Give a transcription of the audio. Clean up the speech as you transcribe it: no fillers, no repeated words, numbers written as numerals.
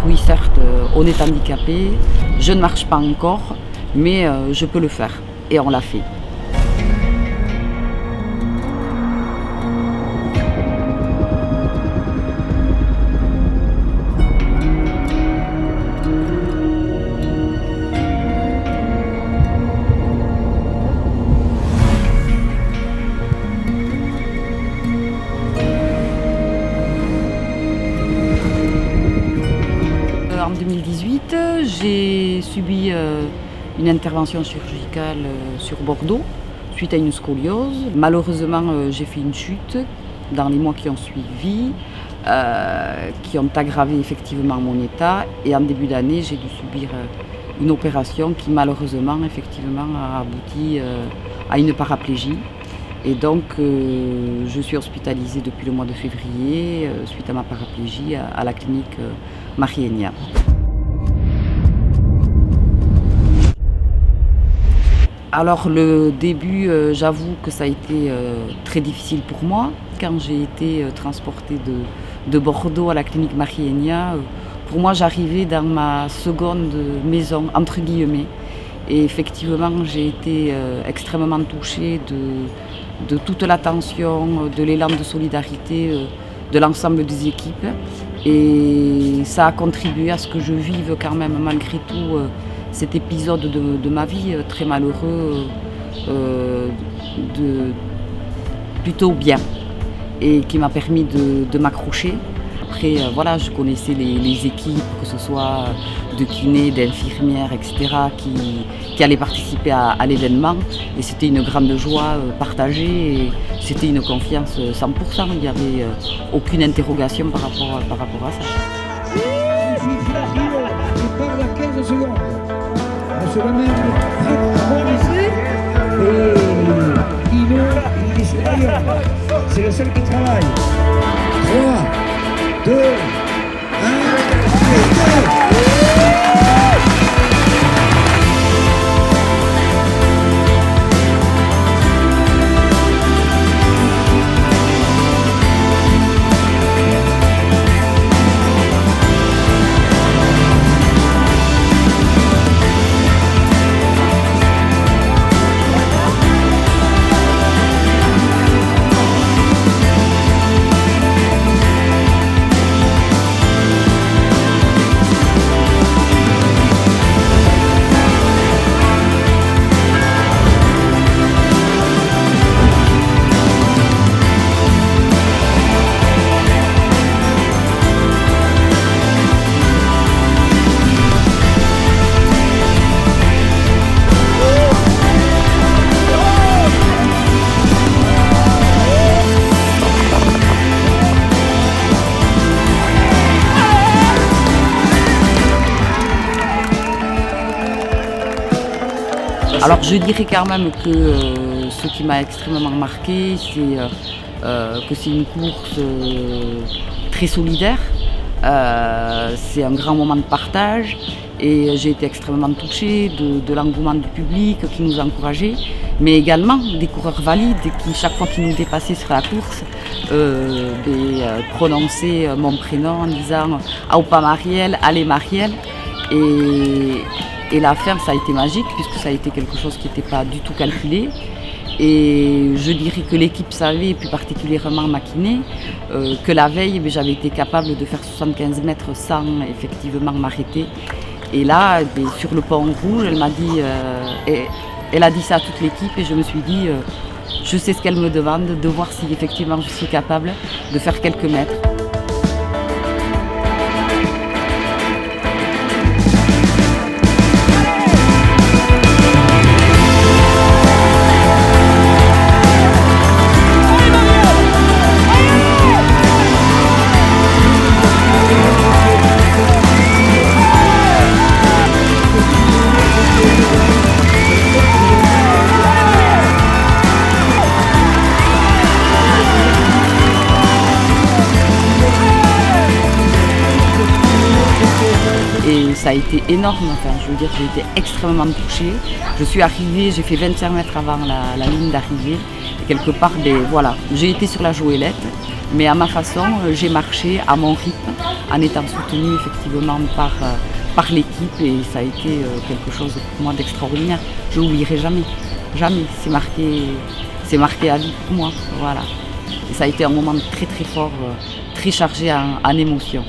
oui, certes, on est handicapé, je ne marche pas encore, mais je peux le faire. Et on l'a fait. En 2018, j'ai subi une intervention chirurgicale sur Bordeaux suite à une scoliose. Malheureusement, j'ai fait une chute dans les mois qui ont suivi, qui ont aggravé effectivement mon état. Et en début d'année, j'ai dû subir une opération qui malheureusement effectivement a abouti à une paraplégie. Et donc, je suis hospitalisée depuis le mois de février suite à ma paraplégie à la clinique Marienia. Alors le début, j'avoue que ça a été très difficile pour moi. Quand j'ai été transportée de Bordeaux à la clinique Marienia, pour moi j'arrivais dans ma seconde maison, entre guillemets. Et effectivement, j'ai été extrêmement touchée de toute l'attention, de l'élan de solidarité de l'ensemble des équipes. Et ça a contribué à ce que je vive quand même malgré tout cet épisode de ma vie très malheureux, plutôt bien, et qui m'a permis de m'accrocher. Après, voilà, je connaissais les équipes, que ce soit de kinés, d'infirmières, etc., qui allaient participer à l'événement. Et c'était une grande joie partagée, et c'était une confiance 100%. Il n'y avait aucune interrogation par rapport à ça. On se ramène ici et il est supérieur. C'est le seul qui travaille. 3, 2, 1, Alors je dirais quand même que ce qui m'a extrêmement marqué, c'est que c'est une course très solidaire. C'est un grand moment de partage et j'ai été extrêmement touchée de l'engouement du public qui nous encourageait, mais également des coureurs valides qui, chaque fois qu'ils nous dépassaient sur la course, prononçaient mon prénom en disant « Aupa Marielle, allez Marielle ». Et la fin, ça a été magique puisque ça a été quelque chose qui n'était pas du tout calculé. Et je dirais que l'équipe savait, et plus particulièrement ma kiné, que la veille, j'avais été capable de faire 75 mètres sans effectivement m'arrêter. Et là, sur le pont rouge, elle a dit ça à toute l'équipe et je me suis dit, je sais ce qu'elle me demande, de voir si effectivement je suis capable de faire quelques mètres. Et ça a été énorme, enfin, je veux dire, j'ai été extrêmement touchée. Je suis arrivée, j'ai fait 25 mètres avant la ligne d'arrivée. Et quelque part, voilà, j'ai été sur la Joëlette, mais à ma façon, j'ai marché à mon rythme, en étant soutenue effectivement par l'équipe, et ça a été quelque chose pour moi d'extraordinaire. Je n'oublierai jamais, jamais. C'est marqué à vie pour moi, voilà. Et ça a été un moment très très fort, très chargé en émotions.